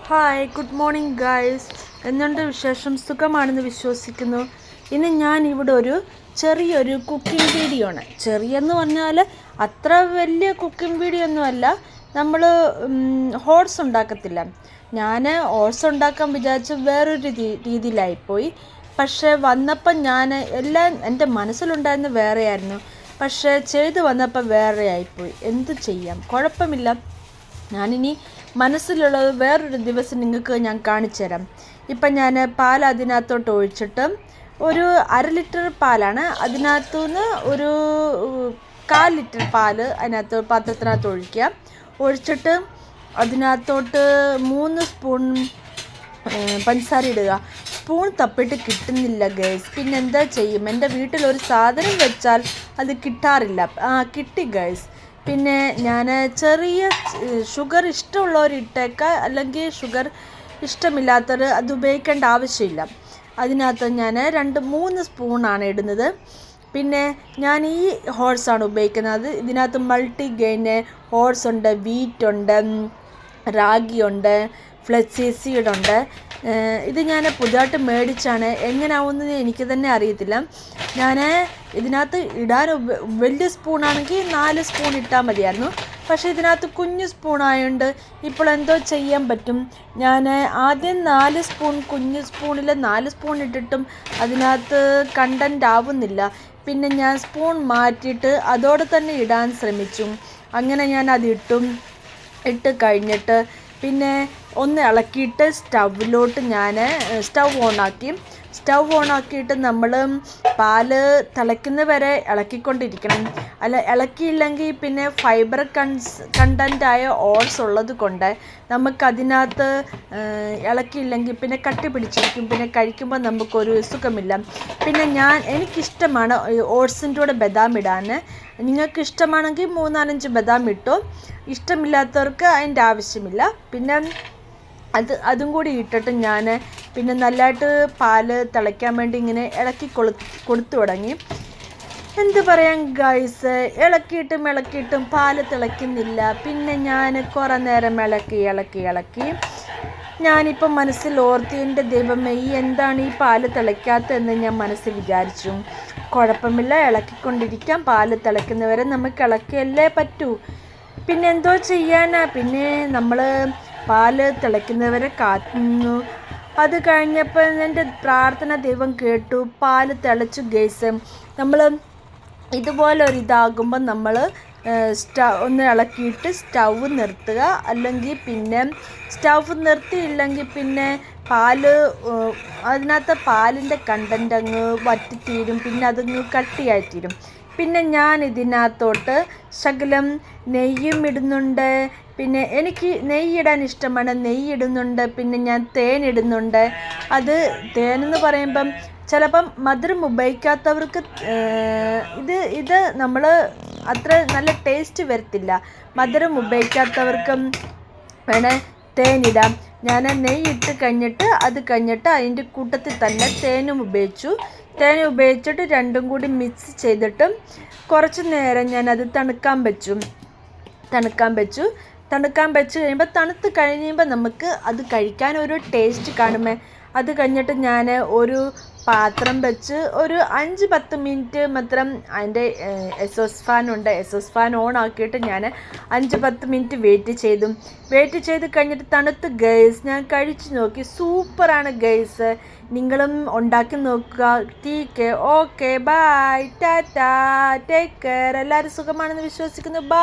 Hi, good morning guys. എന്തുണ്ട് വിശേഷം? സുഖമാണെന്ന് വിശ്വസിക്കുന്നു. ഇനി ഞാൻ ഇവിടെ ഒരു ചെറിയൊരു കുക്കിംഗ് വീഡിയോ ആണ്. ചെറിയെന്ന് പറഞ്ഞാൽ അത്ര വലിയ കുക്കിംഗ് വീഡിയോ ഒന്നുമല്ല. നമ്മൾ ഓട്സ് ഉണ്ടാക്കത്തില്ല. ഞാൻ ഓട്സ് ഉണ്ടാക്കാൻ വിചാരിച്ച് വേറൊരു രീതിയിലായിപ്പോയി. പക്ഷേ വന്നപ്പം ഞാൻ എല്ലാം എൻ്റെ മനസ്സിലുണ്ടായിരുന്ന വേറെയായിരുന്നു. പക്ഷേ ചെയ്ത് വന്നപ്പോൾ വേറെ ആയിപ്പോയി. എന്ത് ചെയ്യാം, കുഴപ്പമില്ല. ഞാനിനി മനസ്സിലുള്ളത് വേറൊരു ദിവസം നിങ്ങൾക്ക് ഞാൻ കാണിച്ചു തരാം. ഇപ്പം ഞാൻ പാൽ അതിനകത്തോട്ട് ഒഴിച്ചിട്ട് ഒരു 1/2 ലിറ്റർ പാലാണ്. അതിനകത്തുനിന്ന് ഒരു 1/4 ലിറ്റർ പാൽ അതിനകത്ത് പാത്രത്തിനകത്ത് ഒഴിച്ചിട്ട് അതിനകത്തോട്ട് 3 സ്പൂൺ പഞ്ചസാര ഇടുക. സ്പൂൺ തപ്പിയിട്ട് കിട്ടുന്നില്ല ഗൈസ്. പിന്നെ എന്താ ചെയ്യും? എൻ്റെ വീട്ടിലൊരു സാധനം വെച്ചാൽ അത് കിട്ടാറില്ല. കിട്ടി ഗൈസ്. പിന്നെ ഞാൻ ചെറിയ ഷുഗർ ഇഷ്ടമുള്ളവർ ഇട്ടേക്കുക, അല്ലെങ്കിൽ ഷുഗർ ഇഷ്ടമില്ലാത്തവർ അത് ഉപയോഗിക്കേണ്ട ആവശ്യമില്ല. അതിനകത്ത് ഞാൻ 2-3 സ്പൂണാണ് ഇടുന്നത്. പിന്നെ ഞാൻ ഈ ഓട്സാണ് ഉപയോഗിക്കുന്നത്. ഇതിനകത്ത് മൾട്ടിഗ്രെയിൻ ഓട്സ് ഉണ്ട്, വീറ്റ് ഉണ്ട്, റാഗിയുണ്ട്, ഫ്ലെക്സി സീഡുണ്ട്. ഇത് ഞാൻ പുതുതായിട്ട് മേടിച്ചാണ്. എങ്ങനെയാവുന്നത് എനിക്ക് തന്നെ അറിയത്തില്ല. ഞാൻ ഇതിനകത്ത് ഇടാൻ വലിയ സ്പൂണാണെങ്കിൽ 4 സ്പൂൺ ഇട്ടാൽ മതിയായിരുന്നു. പക്ഷേ ഇതിനകത്ത് കുഞ്ഞു സ്പൂണായതുകൊണ്ട് ഇപ്പോൾ എന്തോ ചെയ്യാൻ പറ്റും. ഞാൻ ആദ്യം 4 സ്പൂൺ, കുഞ്ഞു സ്പൂണിൽ 4 സ്പൂൺ ഇട്ടിട്ടും അതിനകത്ത് കണ്ടൻ്റ് ആവുന്നില്ല. പിന്നെ ഞാൻ സ്പൂൺ മാറ്റിയിട്ട് അതോടെ തന്നെ ഇടാൻ ശ്രമിച്ചു. അങ്ങനെ ഞാൻ ഇട്ട് കഴിഞ്ഞിട്ട് പിന്നെ ഒന്ന് ഇളക്കിയിട്ട് സ്റ്റൗ ഓണാക്കിയിട്ട് നമ്മൾ പാല് തിളയ്ക്കുന്ന വരെ ഇളക്കിക്കൊണ്ടിരിക്കണം. ഇളക്കിയില്ലെങ്കിൽ പിന്നെ ഫൈബർ കണ്ടൻ്റായ ഓട്സ് ഉള്ളത് കൊണ്ട് നമുക്കതിനകത്ത് ഇളക്കിയില്ലെങ്കിൽ പിന്നെ കട്ടി പിടിച്ചിരിക്കും. പിന്നെ കഴിക്കുമ്പോൾ നമുക്കൊരു സുഖമില്ല. പിന്നെ എനിക്കിഷ്ടമാണ് ഓട്സിൻ്റെ കൂടെ ബദാം ഇടാൻ. നിങ്ങൾക്ക് ഇഷ്ടമാണെങ്കിൽ 3-4 ബദാം ഇട്ടോ. ഇഷ്ടമില്ലാത്തവർക്ക് അതിൻ്റെ ആവശ്യമില്ല. പിന്നെ അതും കൂടി ഇട്ടിട്ട് ഞാൻ പിന്നെ നല്ലതായിട്ട് പാല് തിളയ്ക്കാൻ വേണ്ടി ഇങ്ങനെ ഇളക്കി കൊടുത്തു തുടങ്ങി. എന്ത് പറയാൻ ഗൈസ്, ഇളക്കിയിട്ടും പാല് തിളയ്ക്കുന്നില്ല. പിന്നെ ഞാൻ കുറേ നേരം ഇളക്കി ഞാനിപ്പം മനസ്സിൽ ഓർത്തി, എൻ്റെ ദൈവമേ, എന്താണ് ഈ പാല് തിളയ്ക്കാത്തതെന്ന് ഞാൻ മനസ്സിൽ വിചാരിച്ചു. കുഴപ്പമില്ല, ഇളക്കിക്കൊണ്ടിരിക്കാം. പാല് തിളയ്ക്കുന്നവരെ നമുക്ക് ഇളക്കിയല്ലേ പറ്റൂ. പിന്നെ എന്തോ ചെയ്യാനാ. പിന്നെ നമ്മൾ പാല് തിളയ്ക്കുന്നവരെ കാത്തുനിന്നു. അത് കഴിഞ്ഞപ്പോൾ എൻ്റെ പ്രാർത്ഥന ദൈവം കേട്ടു. പാല് തിളച്ചു ഗൈസ്. നമ്മൾ ഇതുപോലൊരിതാകുമ്പോൾ നമ്മൾ ഒന്ന് ഇളക്കിയിട്ട് സ്റ്റൗ നിർത്തുക. അല്ലെങ്കിൽ പിന്നെ സ്റ്റൗ നിർത്തിയില്ലെങ്കിൽ പിന്നെ അതിനകത്ത് പാലിൻ്റെ കണ്ടൻ്റ് അങ്ങ് വറ്റിത്തീരും. പിന്നെ അതങ്ങ് കട്ടിയായിത്തീരും. പിന്നെ ഞാൻ ഇതിനകത്തോട്ട് ശകലം നെയ്യും ഇടുന്നുണ്ട്. പിന്നെ എനിക്ക് നെയ്യിടാൻ ഇഷ്ടമാണ്, നെയ്യിടുന്നുണ്ട്. പിന്നെ ഞാൻ തേനിടുന്നുണ്ട്. തേനെന്ന് പറയുമ്പം ചിലപ്പം മധുരം ഉപയോഗിക്കാത്തവർക്ക് ഇത് നമ്മൾ അത്ര നല്ല ടേസ്റ്റ് വരത്തില്ല. മധുരം ഉപയോഗിക്കാത്തവർക്കും വേണേൽ തേനിടാം. ഞാൻ നെയ്യിട്ട് കഴിഞ്ഞിട്ട് അതിൻ്റെ കൂട്ടത്തിൽ തന്നെ തേനും ഉപയോഗിച്ചിട്ട് രണ്ടും കൂടി മിക്സ് ചെയ്തിട്ട് കുറച്ച് നേരം ഞാനത് തണുക്കാൻ വെച്ച് കഴിയുമ്പോൾ തണുത്ത് കഴിയുമ്പോൾ നമുക്ക് അത് കഴിക്കാൻ ഒരു ടേസ്റ്റ് കാണുമേ. അത് കഴിഞ്ഞിട്ട് ഞാൻ ഒരു പാത്രം വെച്ച് ഒരു 5-10 മിനിറ്റ് മാത്രം അതിൻ്റെ എക്സോസ്റ്റ് ഫാൻ ഓൺ ആക്കിയിട്ട് ഞാൻ 5-10 മിനിറ്റ് വെയിറ്റ് ചെയ്ത് കഴിഞ്ഞിട്ട് തണുത്ത് ഗൈസ് ഞാൻ കഴിച്ച് നോക്കി. സൂപ്പറാണ് ഗൈസ്. നിങ്ങളും ഉണ്ടാക്കി നോക്കുക. ടീക്ക് okay, bye, tata, take care. എല്ലാവരും സുഖമാണെന്ന് വിശ്വസിക്കുന്നു. ബൈ.